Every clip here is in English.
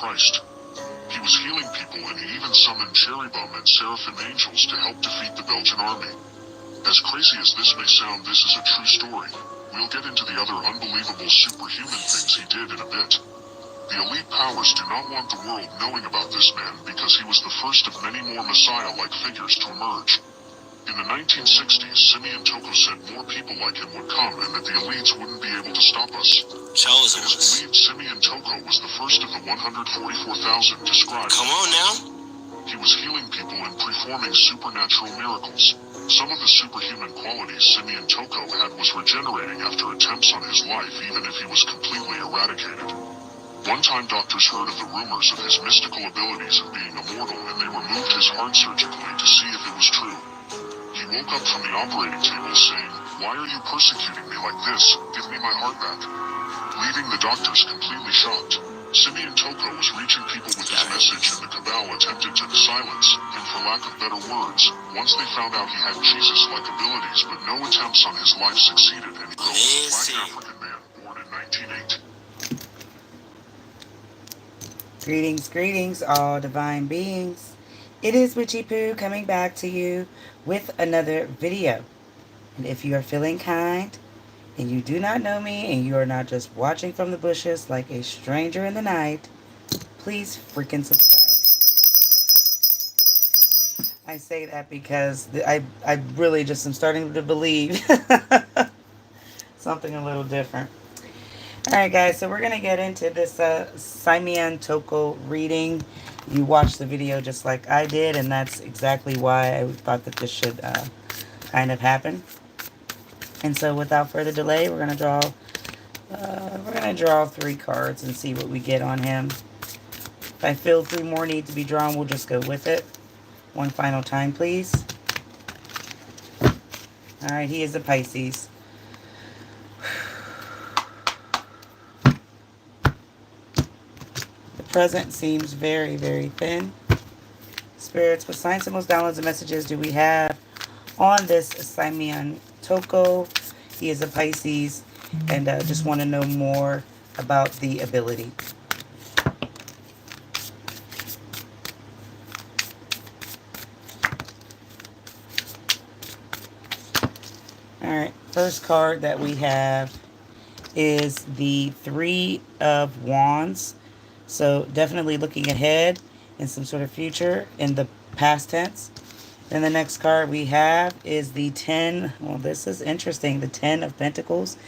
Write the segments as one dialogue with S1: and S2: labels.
S1: Christ. He was healing people, and he even summoned cherubim and seraphim angels to help defeat the Belgian army. As crazy as this may sound, this is a true story. We'll get into the other unbelievable superhuman things he did in a bit. The elite powers do not want the world knowing about this man because he was the first of many more Messiah-like figures to emerge. In the 1960s, Simeon Toko said more people like him would come and that the elites wouldn't be able to stop us.
S2: Chosen
S1: It is believed Simeon Toko was the first of the 144,000 described.
S2: Come on now.
S1: He was healing people and performing supernatural miracles. Some of the superhuman qualities Simeon Toko had was regenerating after attempts on his life, even if he was completely eradicated. One time doctors heard of the rumors of his mystical abilities of being immortal, and they removed his heart surgically to see if it was true. He woke up from the operating table saying, "Why are you persecuting me like this? Give me my heart back." Leaving the doctors completely shocked. Simeon Toko was reaching people with his message, and the cabal attempted to silence him for lack of better words. Once they found out he had Jesus-like abilities, but no attempts on his life succeeded, and he was a black African man born in 1908.
S3: Greetings, greetings, all divine beings. It is WitchyPoo coming back to you with another video. And if you are feeling kind, and you do not know me, and you are not just watching from the bushes like a stranger in the night, please freaking subscribe. I say that because I really just am starting to believe something a little different. Alright guys, so we're going to get into this Simeon Toko reading. You watched the video just like I did, and that's exactly why I thought that this should kind of happen. And so without further delay, we're going to draw 3 cards and see what we get on him. If I feel 3 more need to be drawn, we'll just go with it. One final time, please. Alright, he is a Pisces. The present seems very, very thin. Spirits, what signs, symbols, downloads, and messages do we have on this Simeon Toko? He is a Pisces, and just want to know more about the ability. Alright, first card that we have is the 3 of Wands. So definitely looking ahead in some sort of future in the past tense. Then the next card we have is the 10. Well, this is interesting. The 10 of Pentacles.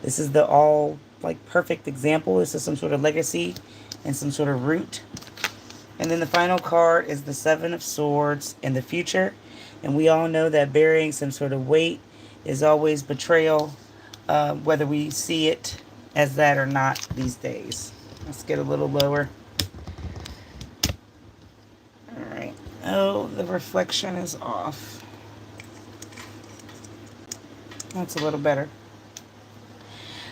S3: This is the all like perfect example. This is some sort of legacy and some sort of root. And then the final card is the 7 of Swords in the future. And we all know that bearing some sort of weight is always betrayal, whether we see it as that or not these days. Let's get a little lower. Alright. Oh, the reflection is off. That's a little better.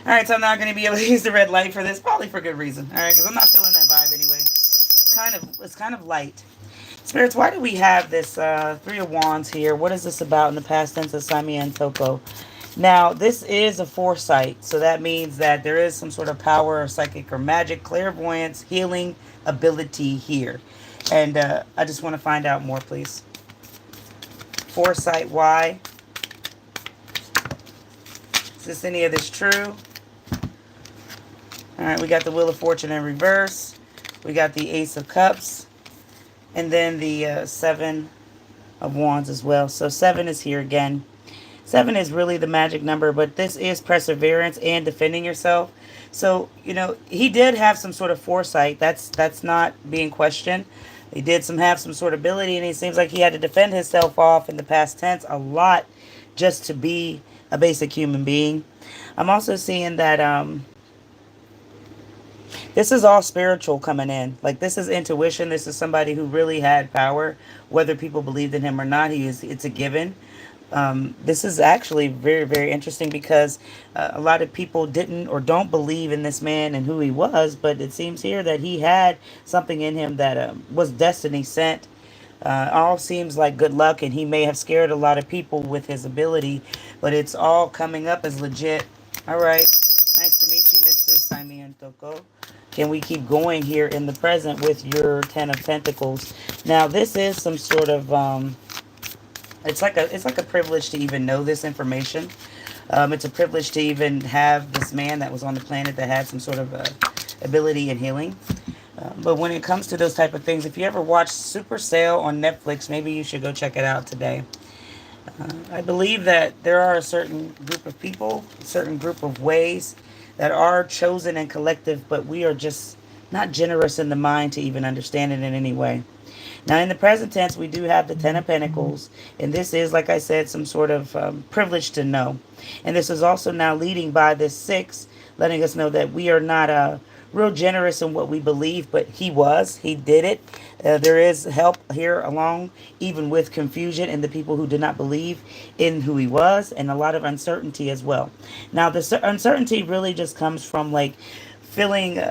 S3: Alright, so I'm not going to be able to use the red light for this, probably for good reason. Alright, because I'm not feeling that vibe anyway. It's kind of light. Spirits, why do we have this 3 of Wands here? What is this about in the past tense of Simeon Toko? Now, this is a foresight, so that means that there is some sort of power or psychic or magic, clairvoyance, healing ability here. And I just want to find out more, please. Foresight, why? Is this any of this true? Alright, we got the Wheel of Fortune in reverse. We got the Ace of Cups. And then the 7 of Wands as well. So 7 is here again. 7 is really the magic number, but this is perseverance and defending yourself. So, you know, he did have some sort of foresight. That's not being questioned. He did have some sort of ability, and it seems like he had to defend himself off in the past tense a lot just to be a basic human being. I'm also seeing that this is all spiritual coming in. Like, this is intuition. This is somebody who really had power, whether people believed in him or not. It's a given. This is actually very, very interesting because a lot of people didn't or don't believe in this man and who he was, but it seems here that he had something in him that was destiny sent. All seems like good luck, and he may have scared a lot of people with his ability, but it's all coming up as legit. All right. Nice to meet you, Mr. Simeon Toko. can we keep going here in the present with your Ten of Pentacles? Now, this is some sort of, it's like a privilege to even know this information. It's a privilege to even have this man that was on the planet that had some sort of ability in healing. But when it comes to those type of things, if you ever watch Super Sale on Netflix, maybe you should go check it out today. I believe that there are a certain group of people, a certain group of ways that are chosen and collective, but we are just not generous in the mind to even understand it in any way. Now, in the present tense, we do have the Ten of Pentacles, and this is, like I said, some sort of privilege to know. And this is also now leading by this 6, letting us know that we are not real generous in what we believe, but he did it. There is help here along, even with confusion and the people who did not believe in who he was, and a lot of uncertainty as well. Now, the uncertainty really just comes from like feeling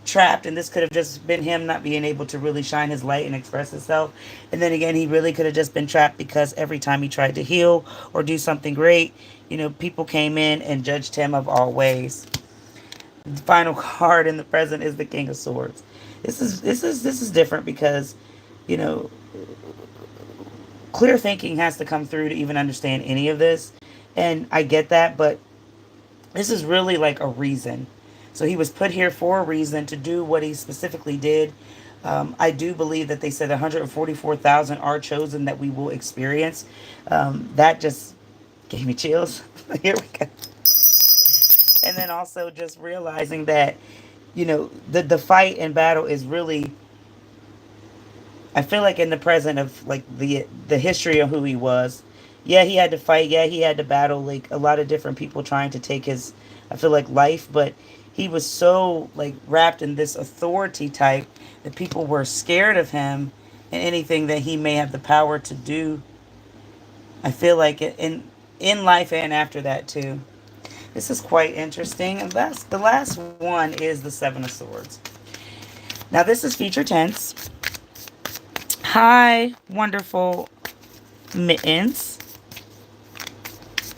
S3: trapped, and this could have just been him not being able to really shine his light and express himself. And then again, he really could have just been trapped because every time he tried to heal or do something great, you know, people came in and judged him of all ways. The final card in the present is the King of Swords. This is different because, you know, clear thinking has to come through to even understand any of this. And I get that, but this is really like a reason. So he was put here for a reason to do what he specifically did. I do believe that they said 144,000 are chosen that we will experience. That just gave me chills. Here we go. And then also just realizing that, you know, the fight and battle is really, I feel like in the present of like the history of who he was. Yeah, he had to fight. Yeah, he had to battle like a lot of different people trying to take his, I feel like, life. But he was so like wrapped in this authority type that people were scared of him and anything that he may have the power to do. I feel like in life and after that too. This is quite interesting. And the last one is the Seven of Swords. Now this is future tense. Hi, wonderful mittens.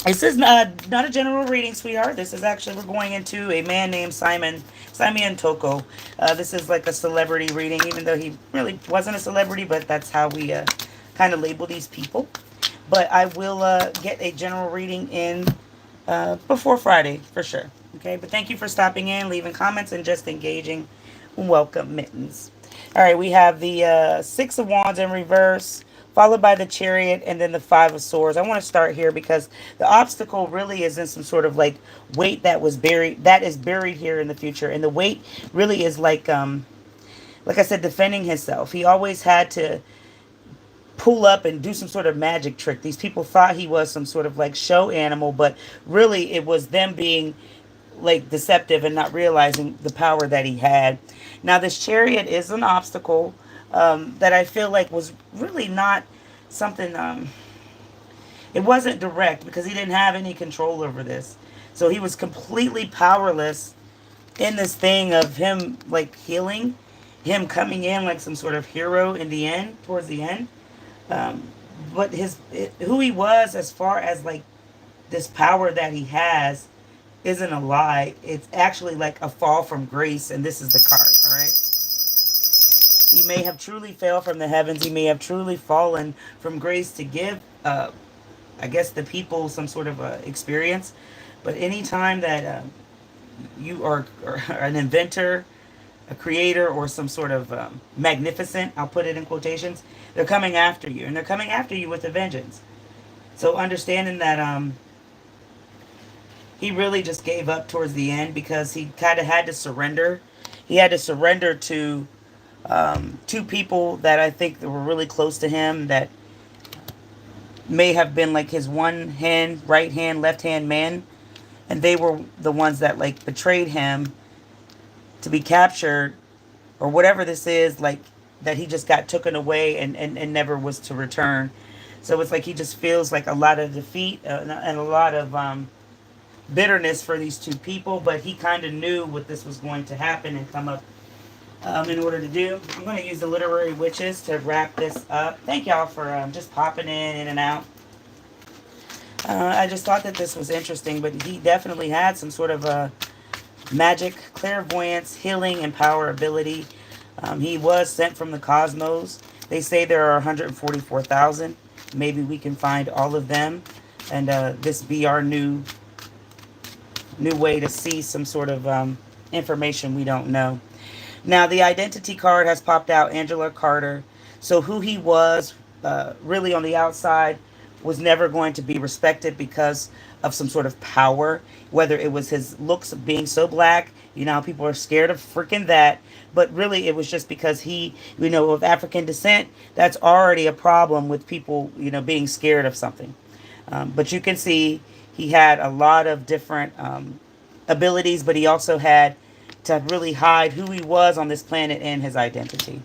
S3: This is not a general reading, sweetheart. This is actually, we're going into a man named Simeon Toko. This is like a celebrity reading, even though he really wasn't a celebrity, but that's how we kind of label these people. But I will get a general reading in before Friday, for sure. Okay, but thank you for stopping in, leaving comments, and just engaging. Welcome, mittens. All right, we have the 6 of Wands in reverse, followed by the Chariot, and then the 5 of Swords. I want to start here because the obstacle really is in some sort of like weight that was buried, that is buried here in the future. And the weight really is like I said, defending himself. He always had to pull up and do some sort of magic trick. These people thought he was some sort of like show animal, but really it was them being like deceptive and not realizing the power that he had. Now this Chariot is an obstacle that I feel like was really not something, it wasn't direct because he didn't have any control over this. So he was completely powerless in this thing of him like healing, him coming in like some sort of hero in the end, towards the end. But who he was as far as like this power that he has isn't a lie. It's actually like a fall from grace, and this is the card, all right? He may have truly fell from the heavens. He may have truly fallen from grace to give, I guess, the people some sort of experience. But anytime that you are an inventor, a creator, or some sort of magnificent, I'll put it in quotations, they're coming after you. And they're coming after you with a vengeance. So understanding that he really just gave up towards the end because he kind of had to surrender. He had to surrender to 2 people that I think that were really close to him that may have been like his one hand, right hand, left hand man. And they were the ones that like betrayed him to be captured or whatever this is, like that he just got taken away and never was to return. So it's like he just feels like a lot of defeat and a lot of bitterness for these 2 people, but he kind of knew what this was going to happen and come up in order to do. I'm going to use the literary witches to wrap this up. Thank y'all for just popping in and out. I just thought that this was interesting, but he definitely had some sort of magic, clairvoyance, healing, and power ability. He was sent from the cosmos. They say there are 144,000. Maybe we can find all of them, and this be our new way to see some sort of information we don't know. Now, the identity card has popped out, Angela Carter. So who he was really on the outside was never going to be respected because of some sort of power, whether it was his looks being so black, you know, people are scared of freaking that, but really it was just because he, you know, of African descent, that's already a problem with people, you know, being scared of something. But you can see he had a lot of different abilities, but he also had to really hide who he was on this planet and his identity.